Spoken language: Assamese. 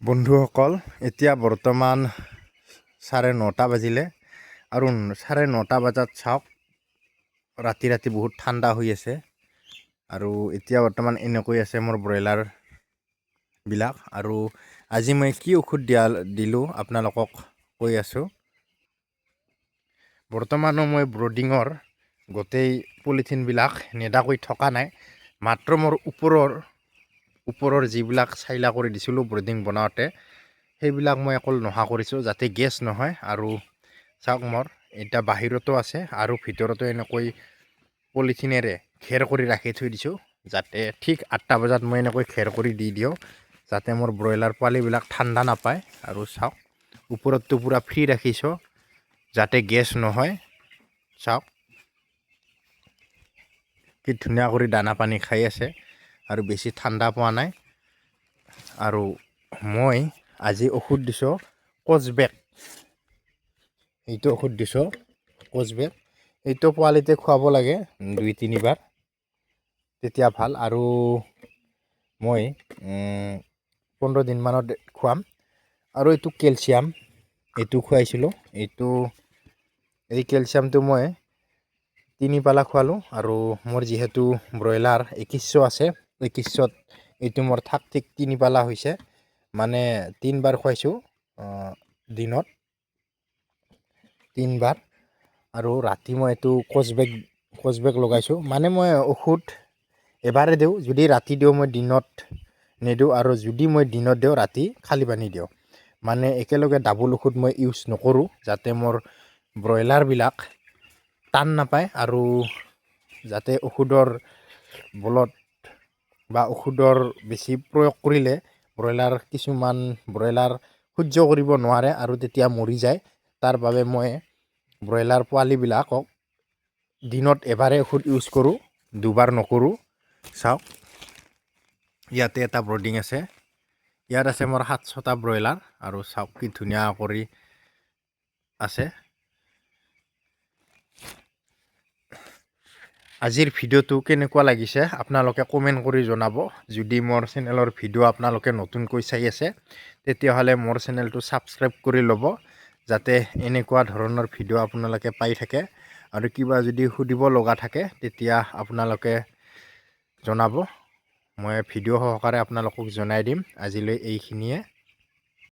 বন্ধুসকল এতিয়া বৰ্তমান 9:30 বাজিলে আৰু 9:30 বজাত চাওক ৰাতি বহুত ঠাণ্ডা হৈ আছে আৰু এতিয়া বৰ্তমান এনেকৈ আছে মোৰ ব্ৰইলাৰ বিলাক আৰু আজি মই কি ঔষধ দিলোঁ আপোনালোকক কৈ আছোঁ। বৰ্তমানো মই ব্ৰডিঙৰ গোটেই পলিথিন বিলাক নেদাকৈ থকা নাই, মাত্ৰ মোৰ ওপৰৰ যিবিলাক চাইলা কৰি দিছিলোঁ ব্ৰিডিং বনাওঁতে সেইবিলাক মই অকল নোহা কৰিছোঁ যাতে গেছ নহয়। আৰু চাওক মোৰ এতিয়া বাহিৰতো আছে আৰু ভিতৰতো এনেকৈ পলিথিনেৰে ঘেৰ কৰি ৰাখি থৈ দিছোঁ, যাতে ঠিক 8টা বজাত মই এনেকৈ ঘেৰ কৰি দি দিওঁ যাতে মোৰ ব্ৰইলাৰ পোৱালিবিলাক ঠাণ্ডা নাপায়। আৰু চাওক ওপৰততো পূৰা ফ্ৰী ৰাখিছোঁ যাতে গেছ নহয়। চাওক কি ধুনীয়া কৰি দানা পানী খাই আছে আৰু বেছি ঠাণ্ডা পোৱা নাই। আৰু মই আজি ঔষধ দিছোঁ কচবেক, এইটো ঔষধ দিছোঁ কচবেক। এইটো পোৱালিতে খুৱাব লাগে 2-3 বাৰ, তেতিয়া ভাল। আৰু মই 15 দিনমানত খুৱাম। আৰু এইটো কেলছিয়াম, এইটো খুৱাইছিলোঁ। এই কেলছিয়ামটো মই 3 পালা খুৱালোঁ। আৰু মোৰ যিহেতু ব্ৰইলাৰ 2100 আছে, 2100ত এইটো মোৰ ঠিক 3 পালা হৈছে, মানে 3 বাৰ খুৱাইছোঁ দিনত 3 বাৰ। আৰু ৰাতি মই এইটো কচবেক লগাইছোঁ, মানে মই ঔষধ এবাৰে দিওঁ, যদি ৰাতি দিওঁ মই দিনত নিদিওঁ, আৰু যদি মই দিনত দিওঁ ৰাতি খালি পানী দিওঁ, মানে একেলগে ডাবল ঔষধ মই ইউজ নকৰোঁ যাতে মোৰ ব্ৰইলাৰবিলাক টান নাপায় আৰু যাতে ঔষধৰ বলত বা ঔষধৰ বেছি প্ৰয়োগ কৰিলে কিছুমান ব্ৰইলাৰ সহ্য কৰিব নোৱাৰে আৰু তেতিয়া মৰি যায়। তাৰ বাবে মই ব্ৰইলাৰ পোৱালিবিলাকক দিনত এবাৰে ঔষধ ইউজ কৰোঁ, 2 বাৰ নকৰোঁ। চাওক ইয়াতে এটা ব্ৰডিং আছে, ইয়াত আছে মোৰ 700টা ব্ৰইলাৰ আৰু চাওক কি ধুনীয়া কৰি আছে। আজিৰ ভিডিঅ'টো কেনেকুৱা লাগিছে আপোনালোকে কমেণ্ট কৰি জনাব। যদি মোৰ চেনেলৰ ভিডিঅ' আপোনালোকে নতুনকৈ চাই আছে তেতিয়াহ'লে মোৰ চেনেলটো ছাবস্ক্ৰাইব কৰি ল'ব, যাতে এনেকুৱা ধৰণৰ ভিডিঅ' আপোনালোকে পাই থাকে। আৰু কিবা যদি সুধিব লগা থাকে তেতিয়া আপোনালোকে জনাব, মই ভিডিঅ' সহকাৰে আপোনালোকক জনাই দিম। আজিলৈ এইখিনিয়ে।